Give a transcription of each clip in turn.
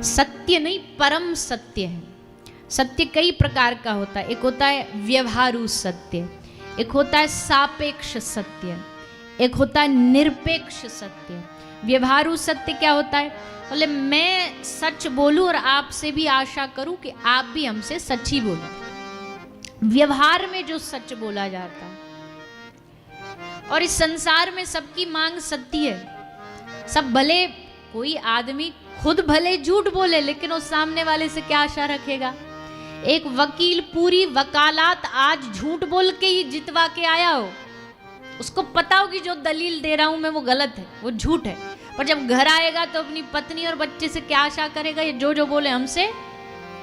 सत्य नहीं, परम सत्य है। सत्य कई प्रकार का होता है। एक होता है व्यवहारु सत्य, एक होता है सापेक्ष सत्य, एक होता है निरपेक्ष सत्य। व्यवहारु सत्य क्या होता है? बोले मैं सच बोलूं और आपसे भी आशा करूं कि आप भी हमसे सच ही बोलो। व्यवहार में जो सच बोला जाता है। और इस संसार में सबकी मांग सत्य है। सब भले, कोई आदमी खुद भले झूठ बोले, लेकिन उस सामने वाले से क्या आशा रखेगा? एक वकील पूरी वकालत आज झूठ बोल के ही जितवा के आया हो, उसको पता हो कि जो दलील दे रहा हूं मैं वो गलत है, वो झूठ है, पर जब घर आएगा तो अपनी पत्नी और बच्चे से क्या आशा करेगा? ये जो बोले हमसे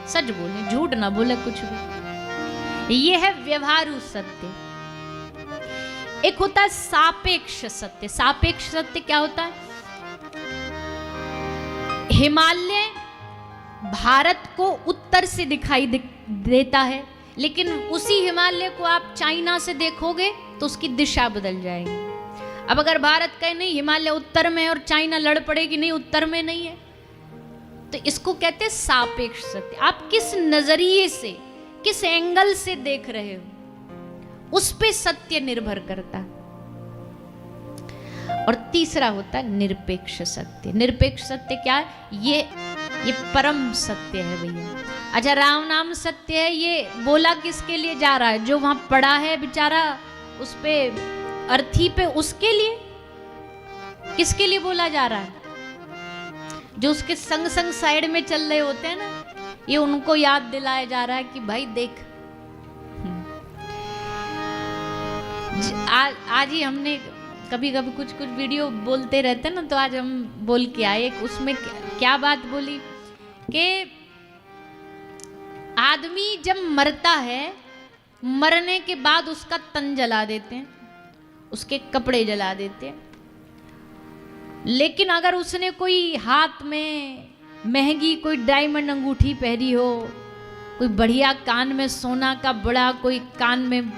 सच बोले, झूठ ना बोले कुछ भी। ये है व्यवहारु सत्य। एक होता है सापेक्ष सत्य। सापेक्ष सत्य क्या होता है? हिमालय भारत को उत्तर से दिखाई देता है, लेकिन उसी हिमालय को आप चाइना से देखोगे तो उसकी दिशा बदल जाएगी। अब अगर भारत कहे नहीं हिमालय उत्तर में और चाइना लड़ पड़ेगी नहीं उत्तर में नहीं है, तो इसको कहते हैं सापेक्ष सत्य। आप किस नजरिए से, किस एंगल से देख रहे हो, उस पे सत्य निर्भर करता है। और तीसरा होता है निरपेक्ष सत्य। निरपेक्ष सत्य क्या है? ये परम सत्य है भैया। अच्छा, राम नाम सत्य है, ये बोला किसके लिए जा रहा है? जो वहां पड़ा है बेचारा उस पे अर्थी पे, उसके लिए? किसके लिए बोला जा रहा है? जो उसके संग संग साइड में चल रहे होते हैं ना, ये उनको याद दिलाया जा रहा है कि भाई देख। आज ही हमने कभी कभी कुछ वीडियो बोलते रहते ना, तो आज हम बोल के आए। उसमें क्या बात बोली कि आदमी जब मरता है, मरने के बाद उसका तन जला देते हैं, उसके कपड़े जला देते हैं। लेकिन अगर उसने कोई हाथ में महंगी कोई डायमंड अंगूठी पहनी हो, कोई बढ़िया कान में सोना का बड़ा कोई कान में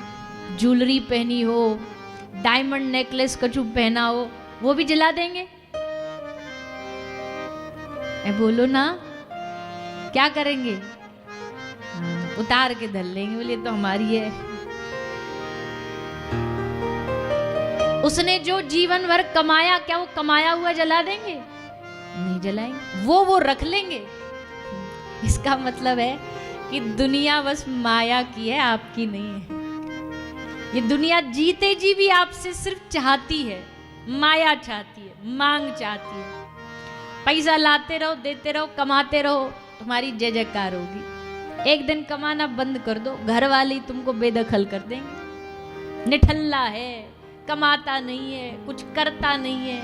ज्वेलरी पहनी हो, डायमंड नेकलेस कछु पहना हो, वो भी जला देंगे? बोलो ना, क्या करेंगे? उतार के धर लेंगे, बोले तो हमारी है। उसने जो जीवन भर कमाया, क्या वो कमाया हुआ जला देंगे? नहीं जलाएंगे, वो रख लेंगे। इसका मतलब है कि दुनिया बस माया की है, आपकी नहीं है। ये दुनिया जीते जी भी आपसे सिर्फ चाहती है, माया चाहती है, मांग चाहती है। पैसा लाते रहो, देते रहो, कमाते रहो, तुम्हारी जय जयकार होगी। एक दिन कमाना बंद कर दो, घर वाले तुमको बेदखल कर देंगे। निठल्ला है, कमाता नहीं है, कुछ करता नहीं है।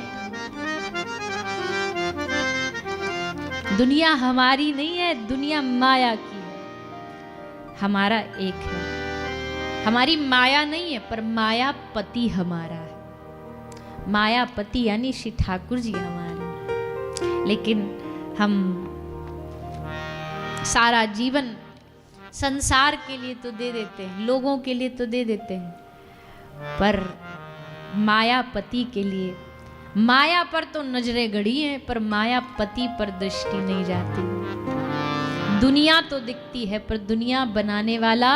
दुनिया हमारी नहीं है, दुनिया माया की है। हमारा एक है, हमारी माया नहीं है, पर मायापति हमारा है। मायापति यानी श्री ठाकुर जी हमारे। लेकिन हम सारा जीवन संसार के लिए तो दे देते हैं, लोगों के लिए तो दे देते हैं, पर मायापति के लिए, माया पर तो नजरें गड़ी हैं, पर मायापति पर दृष्टि नहीं जाती। दुनिया तो दिखती है, पर दुनिया बनाने वाला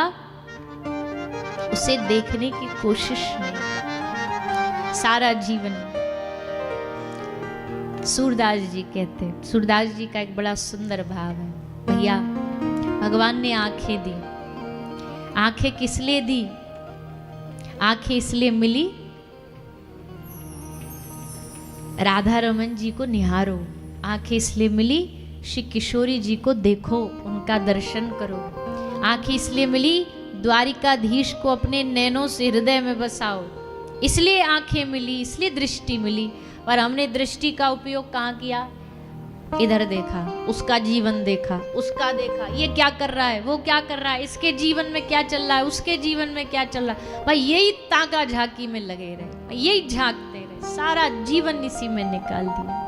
उसे देखने की कोशिश नहीं। सारा जीवन सूरदास जी कहते हैं, सूरदास जी का एक बड़ा सुंदर भाव है। भैया भगवान ने आंखें दी, आंखें किस लिए दी? आंखें इसलिए मिली राधा रमन जी को निहारो, आंखें इसलिए मिली श्री किशोरी जी को देखो, उनका दर्शन करो। आंखें इसलिए मिली द्वारिकाधीश को अपने नैनों से हृदय में बसाओ, इसलिए आंखें मिली, इसलिए दृष्टि मिली। और हमने दृष्टि का उपयोग कहाँ किया? इधर देखा, उसका जीवन देखा, उसका देखा, ये क्या कर रहा है, वो क्या कर रहा है, इसके जीवन में क्या चल रहा है, उसके जीवन में क्या चल रहा है। भाई यही ताका झाकी में लगे रहे, यही झांकते रहे, सारा जीवन इसी में निकाल दिया।